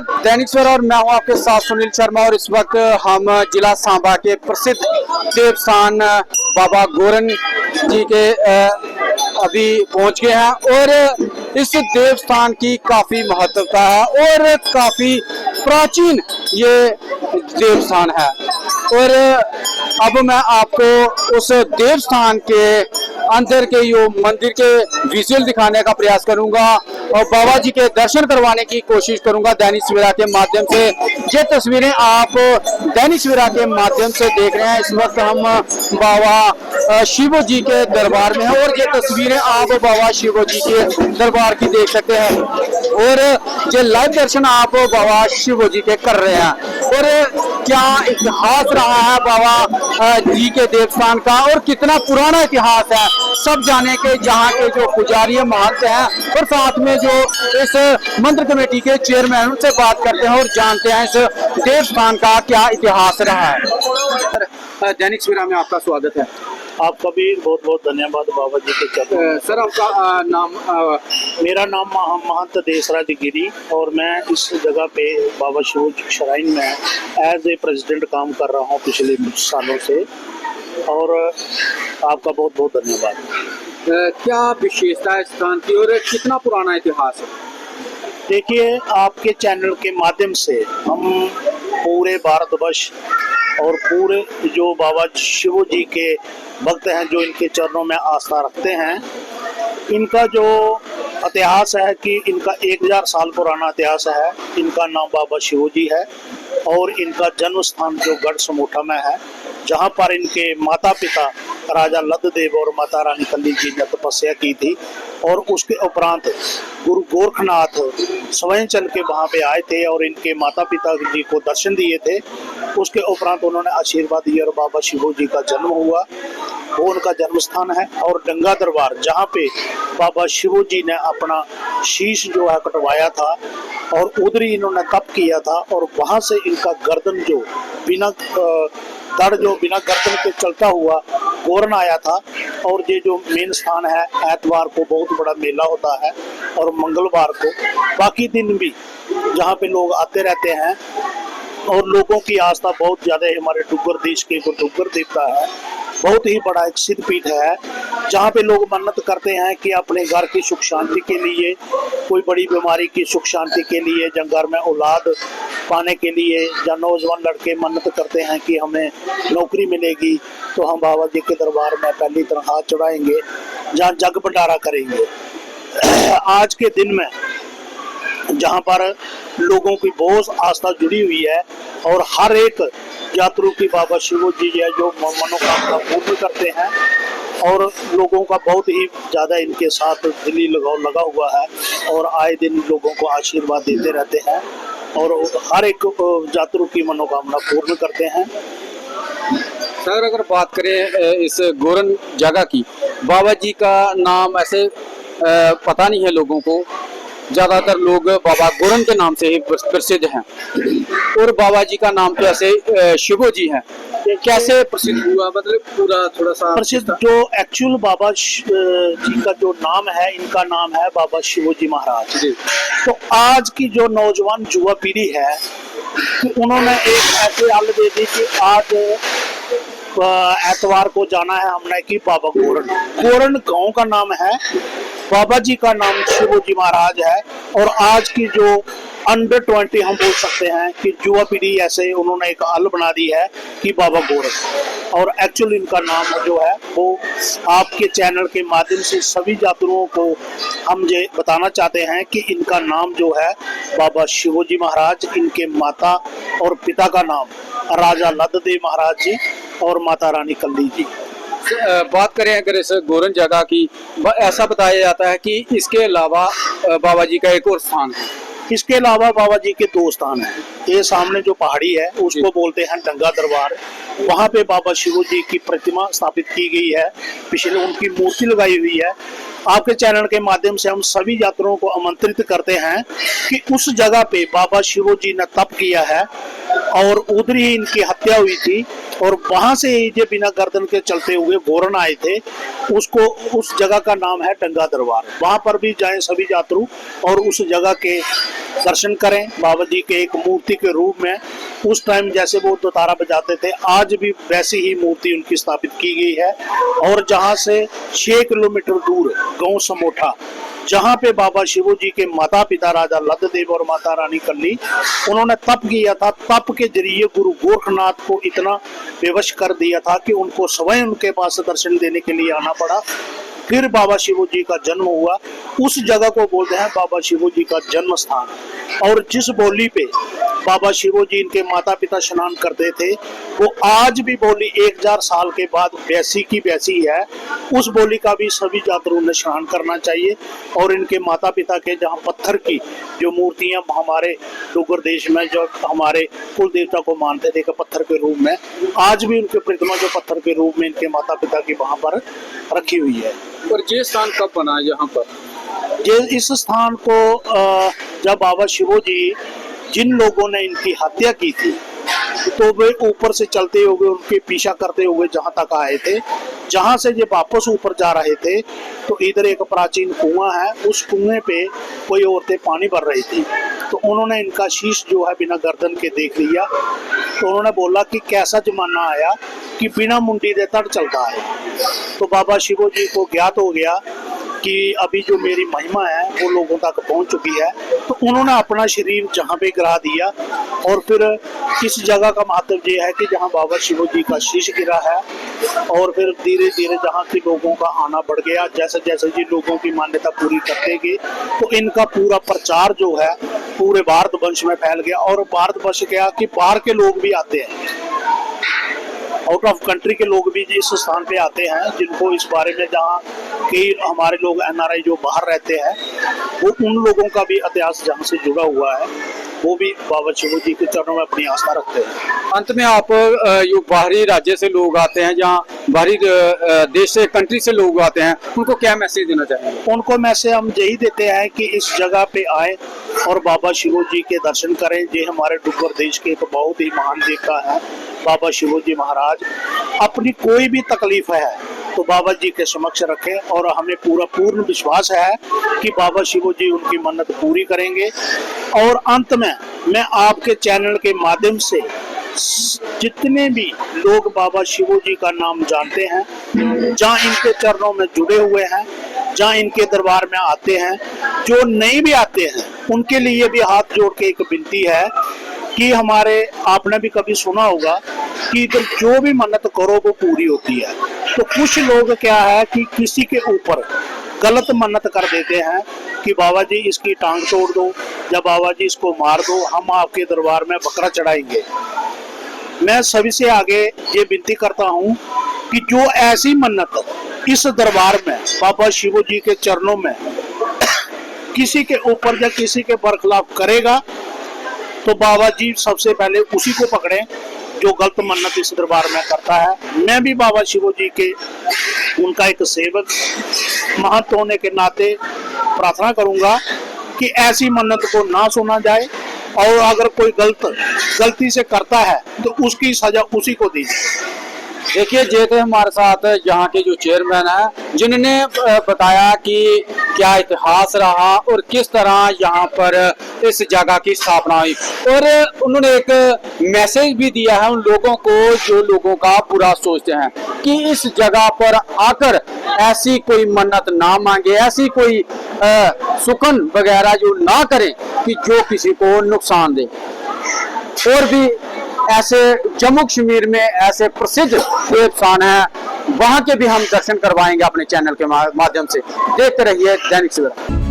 दैनिक सवेरा और मैं हूं आपके साथ सुनील शर्मा। और इस वक्त हम जिला सांबा के प्रसिद्ध देवस्थान बाबा गोरन जी के अभी पहुंच गए हैं। और इस देवस्थान की काफी महत्वता है और काफी प्राचीन ये देवस्थान है। और अब मैं आपको उस देवस्थान के अंदर के यो मंदिर के विजुअल दिखाने का प्रयास करूंगा और बाबा जी के दर्शन करवाने की कोशिश करूंगा दैनिक सवेरा के माध्यम से। ये तस्वीरें आप दैनिक सवेरा के माध्यम से देख रहे हैं। इस वक्त हम बाबा शिव जी के दरबार में हैं और ये तस्वीरें आप बाबा शिव जी के दरबार की देख सकते हैं। और ये लाइव दर्शन आप बाबा शिव जी के कर रहे हैं। और क्या इतिहास रहा है बाबा जी के देवस्थान का और कितना पुराना इतिहास है सब जाने के यहाँ के जो पुजारी महंत हैं और साथ में जो इस मंदिर कमेटी के चेयरमैन से बात करते हैं और जानते हैं इस देवस्थान का क्या इतिहास रहा है। दैनिक सवेरा में आपका स्वागत है। आपका भी बहुत बहुत धन्यवाद बाबा जी के चरणों। सर आपका नाम? मेरा नाम महंत देसराज गिरी और मैं इस जगह पे बाबा शिव श्राइन में एज ए प्रेसिडेंट काम कर रहा हूँ पिछले कुछ सालों से। और आपका बहुत बहुत धन्यवाद। क्या विशेषता है स्थान की और कितना पुराना इतिहास है? देखिए, आपके चैनल के माध्यम से हम पूरे भारतवर्ष और पूरे जो बाबा शिव जी के भक्त हैं जो इनके चरणों में आस्था रखते हैं, इनका जो इतिहास है कि इनका 1000 साल पुराना इतिहास है। इनका नाम बाबा शिव जी है और इनका जन्म स्थान जो गढ़ समूठा में है, जहाँ पर इनके माता पिता राजा लद्धदेव और माता रानी कल्ली जी ने तपस्या की थी। और उसके उपरांत गुरु गोरखनाथ स्वयं चल के वहाँ पे आए थे और इनके माता पिता जी को दर्शन दिए थे। उसके उपरांत उन्होंने आशीर्वाद दिए और बाबा शिव जी का जन्म हुआ, वो उनका जन्म स्थान है। और डंगा दरबार जहाँ पे बाबा शिव जी ने अपना शीश जो है कटवाया था और उधरी इन्होंने तप किया था और वहाँ से इनका गर्दन जो बिना बिना गर्दन के चलता हुआ गोरन आया था। और ये जो मेन स्थान है, एतवार को बहुत बड़ा मेला होता है और मंगलवार को, बाकी दिन भी जहाँ पे लोग आते रहते हैं। और लोगों की आस्था बहुत ज्यादा है। हमारे डुग्गर देश के जो डुग्गर देवता है, बहुत ही बड़ा एक सिद्ध पीठ है जहाँ पे लोग मन्नत करते हैं कि अपने घर की सुख शांति के लिए, कोई बड़ी बीमारी की सुख शांति के लिए, या घर में औलाद पाने के लिए, या नौजवान लड़के मन्नत करते हैं कि हमें नौकरी मिलेगी तो हम बाबा जी के दरबार में पहली तनख्वाह चढ़ाएंगे, जहाँ जग भंडारा करेंगे। आज के दिन में जहाँ पर लोगों की बहुत आस्था जुड़ी हुई है और हर एक यात्रु की बाबा शिव जी है जो मनोकामना पूर्ण करते हैं। और लोगों का बहुत ही ज़्यादा इनके साथ दिली लगाव लगा हुआ है और आए दिन लोगों को आशीर्वाद देते रहते हैं और हर एक यात्रु की मनोकामना पूर्ण करते हैं। सर अगर बात करें इस गोरन जगह की, बाबा जी का नाम ऐसे पता नहीं है लोगों को, ज्यादातर लोग बाबा गोरन के नाम से ही प्रसिद्ध हैं और बाबा जी का नाम तो ऐसे शिव जी हैं। कैसे प्रसिद्ध हुआ, मतलब पूरा थोड़ा सा प्रसिद्ध? जो एक्चुअल बाबा जी का जो नाम है, इनका नाम है बाबा शिव जी महाराज जी। तो आज की जो नौजवान युवा पीढ़ी है, उन्होंने एक ऐसे हल दे दी कि आज एतवार को जाना है हमने कि बाबा गोरन। गोरन गांव का नाम है, बाबा जी का नाम शिव जी महाराज है। और आज की जो अंडर 20 हम बोल सकते हैं कि युवा पीढ़ी ऐसे उन्होंने एक हल बना दी है कि बाबा गोरन। और एक्चुअली इनका नाम जो है वो आपके चैनल के माध्यम से सभी यात्रुओं को हम ये बताना चाहते हैं कि इनका नाम जो है बाबा शिव जी महाराज, इनके माता और पिता का नाम राजा लद्धदेव महाराज जी और माता रानी कल्ली जी। बात करें अगर इस गोरन जगह की, ऐसा बताया जाता है कि इसके अलावा बाबा जी का एक और स्थान है। इसके अलावा बाबा जी के 2 स्थान हैं। ये सामने जो पहाड़ी है उसको बोलते हैं डंगा दरबार, वहाँ पे बाबा शिव जी की प्रतिमा स्थापित की गई है, पिछले उनकी मूर्ति लगाई हुई है। आपके चैनल के माध्यम से हम सभी यात्रियों को आमंत्रित करते हैं कि उस जगह पे बाबा शिव जी ने तप किया है और उधर ही इनकी हत्या हुई थी। और वहां से ये बिना गर्दन के चलते हुए गोरन आए थे। उसको उस जगह का नाम है डंगा दरबार। वहां पर भी जाएं सभी यात्रु और उस जगह के दर्शन करें। बाबा जी के एक मूर्ति के रूप में उस टाइम जैसे वो दोतारा बजाते थे, आज भी वैसी ही मूर्ति उनकी स्थापित की गई है। और जहां से 6 किलोमीटर दूर गांव समोठा, जहां पे बाबा शिवो जी के माता पिता राजा लद्धदेव और माता रानी कल्ली, उन्होंने तप किया था। तप के जरिए गुरु गोरखनाथ को इतना विवश कर दिया था कि उनको स्वयं उनके पास दर्शन देने के लिए आना पड़ा। फिर बाबा शिवो जी का जन्म हुआ। उस जगह को बोलते हैं बाबा शिवो जी का जन्म स्थान। और जिस बोली पे बाबा शिवो जी इनके माता पिता स्नान करते थे, वो आज भी बोली 1000 साल के बाद वैसी की वैसी है। उस बोली का भी सभी यात्रियों ने स्नान करना चाहिए। और इनके माता पिता के जहाँ पत्थर की जो मूर्तियां हमारे डुग्गर देश में जो हमारे कुल देवता को मानते थे कि पत्थर के रूप में, आज भी उनकी प्रतिमा जो पत्थर के रूप में इनके माता पिता की वहां पर रखी हुई है। और ये स्थान कब बना है यहाँ पर? ये इस स्थान को जब बाबा शिवो जी, जिन लोगों ने इनकी हत्या की थी, तो वे ऊपर से चलते हुए उनके पीछा करते हुए जहां तक आए थे। जहां से ये वापस ऊपर जा रहे थे तो इधर एक प्राचीन कुआं है। उस कुएं पे कोई औरतें पानी भर रही थी, तो उन्होंने इनका शीश जो है बिना गर्दन के देख लिया। तो उन्होंने बोला कि कैसा जमाना आया कि बिना मुंडी दे तड़ चलता है। तो बाबा शिवो जी को ज्ञात हो गया कि अभी जो मेरी महिमा है वो लोगों तक पहुंच चुकी है। तो उन्होंने अपना शरीर जहाँ पे गिरा दिया। और फिर इस जगह का महत्व ये है कि जहाँ बाबा शिवो जी का शीश गिरा है, और फिर धीरे धीरे जहाँ के लोगों का आना बढ़ गया, जैसे जैसे जी लोगों की मान्यता पूरी करते गए, तो इनका पूरा प्रचार जो है पूरे भारतवर्ष में फैल गया। और भारतवर्ष क्या कि बाहर के लोग भी आते हैं, आउट ऑफ कंट्री के लोग भी इस स्थान पे आते हैं, जिनको इस बारे में, जहाँ कई हमारे लोग NRI जो बाहर रहते हैं, वो उन लोगों का भी इतिहास जहाँ से जुड़ा हुआ है, वो भी बाबा शिवो जी के चरणों में अपनी आस्था रखते हैं। अंत में आप जो बाहरी राज्य से लोग आते हैं, जहाँ बाहरी देश से, कंट्री से लोग आते हैं, उनको क्या मैसेज देना चाहेंगे? उनको मैसेज हम यही देते हैं कि इस जगह पे आए और बाबा शिवो जी के दर्शन करें। ये हमारे डुग्गर देश के एक बहुत ही महान देवता है बाबा शिवो जी महाराज। अपनी कोई भी तकलीफ है तो बाबा जी के समक्ष रखें, और हमें पूर्ण विश्वास है कि बाबा शिवो जी उनकी मन्नत पूरी करेंगे। और अंत में मैं आपके चैनल के माध्यम से जितने भी लोग बाबा शिवो जी का नाम जानते हैं, जहाँ इनके चरणों में जुड़े हुए हैं, जहाँ इनके दरबार में आते हैं, जो नहीं भी आते हैं, उनके लिए भी हाथ जोड़ के एक विनती है कि हमारे, आपने भी कभी सुना होगा कि इधर जो भी मन्नत करो वो पूरी होती है। तो कुछ लोग क्या है कि किसी के ऊपर गलत मन्नत कर देते हैं कि बाबा जी इसकी टांग तोड़ दो, या बाबा जी इसको मार दो, हम आपके दरबार में बकरा चढ़ाएंगे। मैं सभी से आगे ये विनती करता हूँ कि जो ऐसी मन्नत इस दरबार में बाबा शिवो जी के चरणों में किसी के ऊपर या किसी के बरखिलाफ करेगा, तो बाबा जी सबसे पहले उसी को पकड़ें जो गलत मन्नत इस दरबार में करता है। मैं भी बाबा शिवो जी के, उनका एक सेवक महंत होने के नाते प्रार्थना करूंगा कि ऐसी मन्नत को ना सुना जाए, और अगर कोई गलती से करता है तो उसकी सजा उसी को दी जाए। देखिए, ये थे हमारे साथ यहाँ के जो चेयरमैन हैं, जिन्होंने बताया कि क्या इतिहास रहा और किस तरह यहाँ पर इस जगह की स्थापना हुई। और उन्होंने एक मैसेज भी दिया है उन लोगों को जो लोगों का बुरा सोचते हैं, कि इस जगह पर आकर ऐसी कोई मन्नत ना मांगे, ऐसी कोई सुकन वगैरह जो ना करें कि जो किसी को नुकसान दे। और भी ऐसे जम्मू कश्मीर में ऐसे प्रसिद्ध देव स्थान हैं, वहां के भी हम दर्शन करवाएंगे अपने चैनल के माध्यम से। देखते रहिए दैनिक सवेरा।